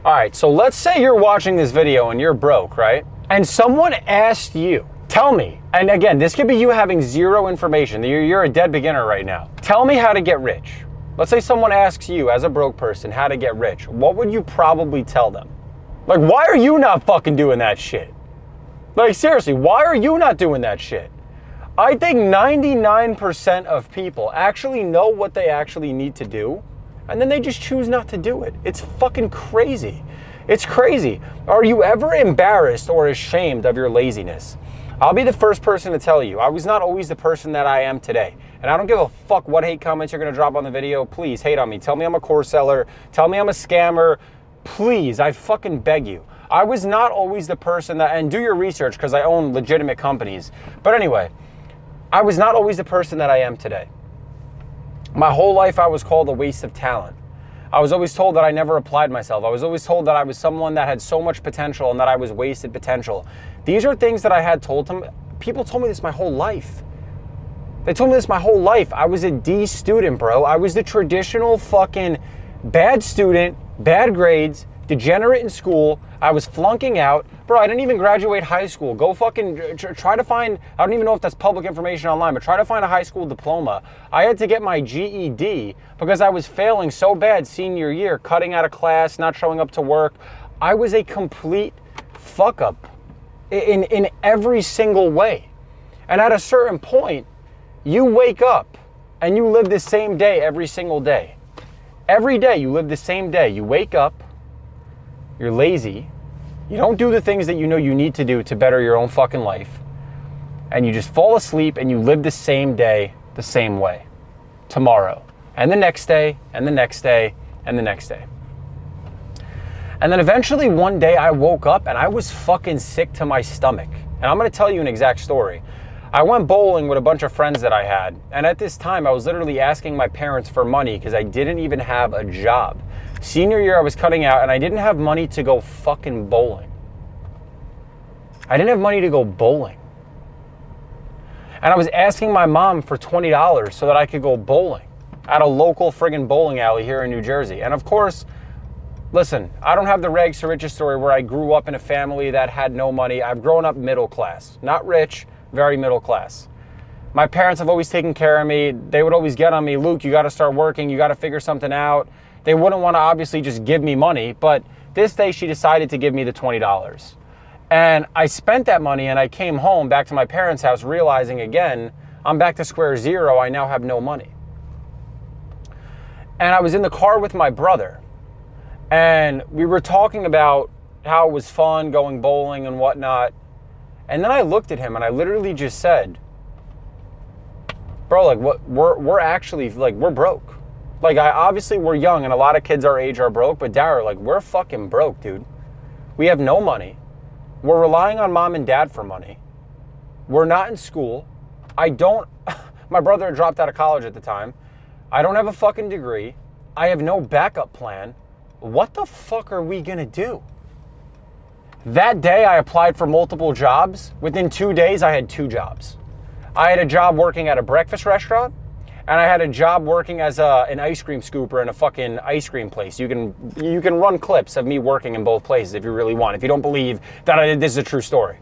All right, so let's say you're watching this video and you're broke, right? And someone asked you, tell me, and again, this could be you having zero information. You're a dead beginner right now. Tell me how to get rich. Let's say someone asks you as a broke person how to get rich. What would you probably tell them? Like, why are you not fucking doing that shit? Like, seriously, why are you not doing that shit? I think 99% of people actually know what they actually need to do, and then they just choose not to do it. It's fucking crazy. It's crazy. Are you ever embarrassed or ashamed of your laziness? I'll be the first person to tell you, I was not always the person that I am today. And I don't give a fuck what hate comments you're gonna drop on the video. Please hate on me. Tell me I'm a course seller. Tell me I'm a scammer. Please, I fucking beg you. I was not always the person that, and do your research because I own legitimate companies. But anyway, I was not always the person that I am today. My whole life I was called a waste of talent. I was always told that I never applied myself. I was always told that I was someone that had so much potential and that I was wasted potential. These are things that I had told them. People told me this my whole life. They told me this my whole life. I was a D student, bro. I was the traditional fucking bad student, bad grades, degenerate in school. I was flunking out. Bro, I didn't even graduate high school. Go fucking try to find, I don't even know if that's public information online, but try to find a high school diploma. I had to get my GED because I was failing so bad senior year, cutting out of class, not showing up to work. I was a complete fuck up in every single way. And at a certain point, you wake up and you live the same day every single day. Every day you live the same day. You wake up, you're lazy, you don't do the things that you know you need to do to better your own fucking life, and you just fall asleep and you live the same day the same way. Tomorrow, and the next day, and the next day, and the next day. And then eventually one day I woke up and I was fucking sick to my stomach. And I'm gonna tell you an exact story. I went bowling with a bunch of friends that I had, and at this time I was literally asking my parents for money because I didn't even have a job. Senior year I was cutting out and I didn't have money to go fucking bowling. I didn't have money to go bowling. And I was asking my mom for $20 so that I could go bowling at a local friggin' bowling alley here in New Jersey. And of course, listen, I don't have the rags to riches story where I grew up in a family that had no money. I've grown up middle class, not rich, very middle class. My parents have always taken care of me. They would always get on me, Luke, you gotta start working, you gotta figure something out. They wouldn't wanna obviously just give me money, but this day she decided to give me the $20. And I spent that money and I came home back to my parents' house realizing again, I'm back to square zero, I now have no money. And I was in the car with my brother and we were talking about how it was fun going bowling and whatnot. And then I looked at him and I literally just said, bro, like what we're actually like, we're broke. Like obviously we're young and a lot of kids our age are broke, but Dara, like we're fucking broke, dude. We have no money. We're relying on mom and dad for money. We're not in school. My brother dropped out of college at the time. I don't have a fucking degree. I have no backup plan. What the fuck are we gonna do? That day I applied for multiple jobs. Within 2 days I had 2 jobs. I had a job working at a breakfast restaurant and I had a job working as an ice cream scooper in a fucking ice cream place. You can run clips of me working in both places if you really want. If you don't believe that this is a true story.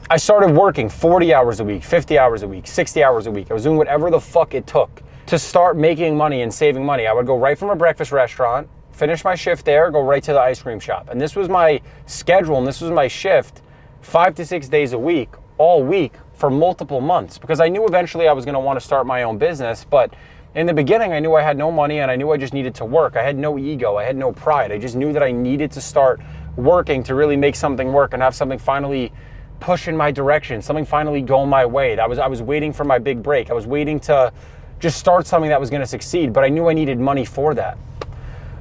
I started working 40 hours a week, 50 hours a week, 60 hours a week. I was doing whatever the fuck it took to start making money and saving money. I would go right from a breakfast restaurant, finish my shift there, go right to the ice cream shop. And this was my schedule and this was my shift 5 to 6 days a week, all week for multiple months, because I knew eventually I was gonna wanna start my own business. But in the beginning, I knew I had no money and I knew I just needed to work. I had no ego, I had no pride. I just knew that I needed to start working to really make something work and have something finally push in my direction, something finally go my way. I was waiting for my big break. I was waiting to just start something that was gonna succeed, but I knew I needed money for that.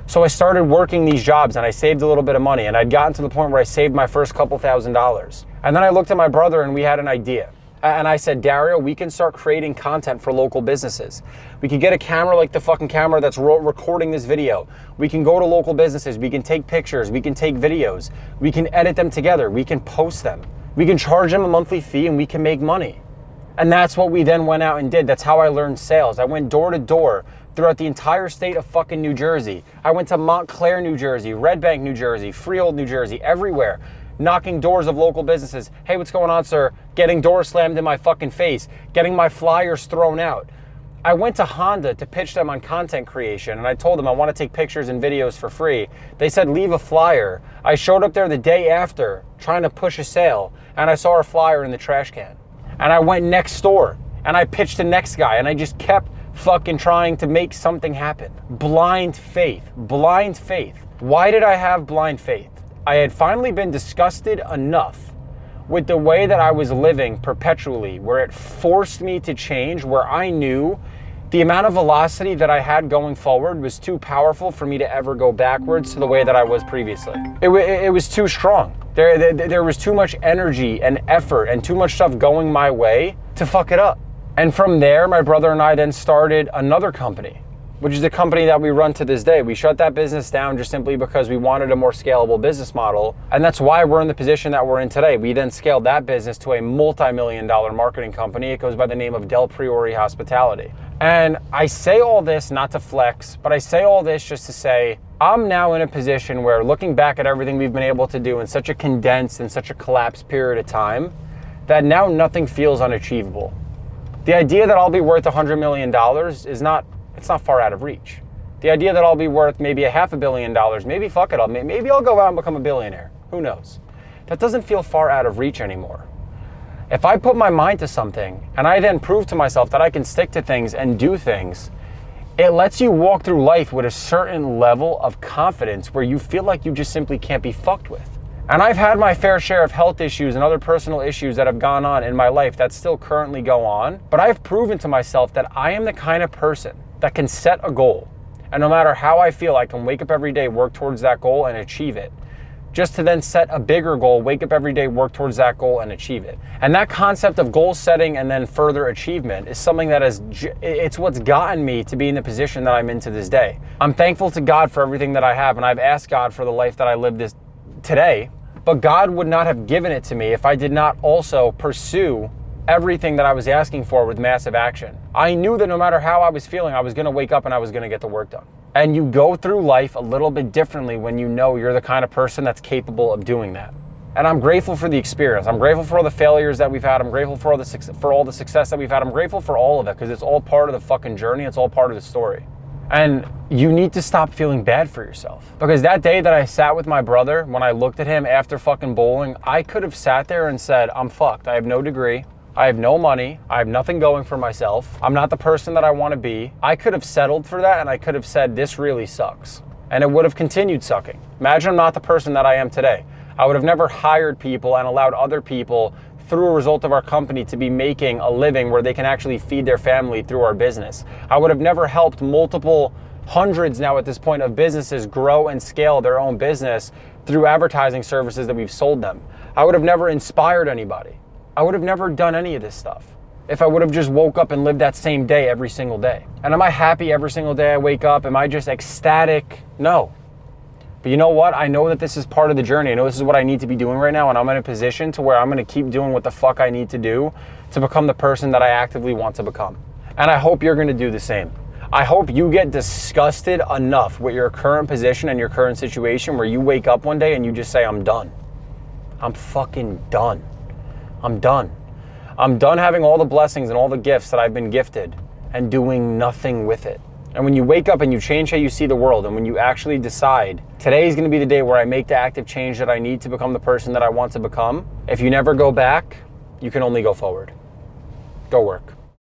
So I started working these jobs and I saved a little bit of money and I'd gotten to the point where I saved my first couple $1,000s. And then I looked at my brother and we had an idea. And I said, Dario, we can start creating content for local businesses. We can get a camera like the fucking camera that's recording this video. We can go to local businesses. We can take pictures. We can take videos. We can edit them together. We can post them. We can charge them a monthly fee and we can make money. And that's what we then went out and did. That's how I learned sales. I went door to door throughout the entire state of fucking New Jersey. I went to Montclair, New Jersey, Red Bank, New Jersey, Freehold, New Jersey, everywhere, knocking doors of local businesses. Hey, what's going on, sir? Getting doors slammed in my fucking face, getting my flyers thrown out. I went to Honda to pitch them on content creation, and I told them I want to take pictures and videos for free. They said, leave a flyer. I showed up there the day after trying to push a sale, and I saw a flyer in the trash can. And I went next door, and I pitched the next guy, and I just kept fucking trying to make something happen. Blind faith, blind faith. Why did I have blind faith? I had finally been disgusted enough with the way that I was living perpetually, where it forced me to change, where I knew the amount of velocity that I had going forward was too powerful for me to ever go backwards to the way that I was previously. It was too strong. There was too much energy and effort and too much stuff going my way to fuck it up. And from there, my brother and I then started another company, which is the company that we run to this day. We shut that business down just simply because we wanted a more scalable business model. And that's why we're in the position that we're in today. We then scaled that business to a multi-million-dollar marketing company. It goes by the name of Del Priori Hospitality. And I say all this not to flex, but I say all this just to say, I'm now in a position where, looking back at everything we've been able to do in such a condensed and such a collapsed period of time, that now nothing feels unachievable. The idea that I'll be worth $100 million is not far out of reach. The idea that I'll be worth maybe $500 million, maybe fuck it, maybe I'll go out and become a billionaire. Who knows? That doesn't feel far out of reach anymore. If I put my mind to something and I then prove to myself that I can stick to things and do things, it lets you walk through life with a certain level of confidence where you feel like you just simply can't be fucked with. And I've had my fair share of health issues and other personal issues that have gone on in my life that still currently go on, but I've proven to myself that I am the kind of person that can set a goal, and no matter how I feel, I can wake up every day, work towards that goal and achieve it. Just to then set a bigger goal, wake up every day, work towards that goal and achieve it. And that concept of goal setting and then further achievement is something that it's what's gotten me to be in the position that I'm in to this day. I'm thankful to God for everything that I have, and I've asked God for the life that I live today, but God would not have given it to me if I did not also pursue everything that I was asking for with massive action. I knew that no matter how I was feeling, I was gonna wake up and I was gonna get the work done. And you go through life a little bit differently when you know you're the kind of person that's capable of doing that. And I'm grateful for the experience. I'm grateful for all the failures that we've had. I'm grateful for all the success that we've had. I'm grateful for all of it because it's all part of the fucking journey. It's all part of the story. And you need to stop feeling bad for yourself. Because that day that I sat with my brother, when I looked at him after fucking bowling, I could have sat there and said, I'm fucked. I have no degree. I have no money. I have nothing going for myself. I'm not the person that I want to be. I could have settled for that, and I could have said, this really sucks. And it would have continued sucking. Imagine I'm not the person that I am today. I would have never hired people and allowed other people through a result of our company to be making a living where they can actually feed their family through our business. I would have never helped multiple hundreds now at this point of businesses grow and scale their own business through advertising services that we've sold them. I would have never inspired anybody. I would have never done any of this stuff if I would have just woke up and lived that same day every single day. And am I happy every single day I wake up? Am I just ecstatic? No. But you know what? I know that this is part of the journey. I know this is what I need to be doing right now, and I'm in a position to where I'm gonna keep doing what the fuck I need to do to become the person that I actively want to become. And I hope you're gonna do the same. I hope you get disgusted enough with your current position and your current situation where you wake up one day and you just say, I'm done. I'm fucking done. I'm done. I'm done having all the blessings and all the gifts that I've been gifted and doing nothing with it. And when you wake up and you change how you see the world, and when you actually decide, today is gonna be the day where I make the active change that I need to become the person that I want to become, if you never go back, you can only go forward. Go work.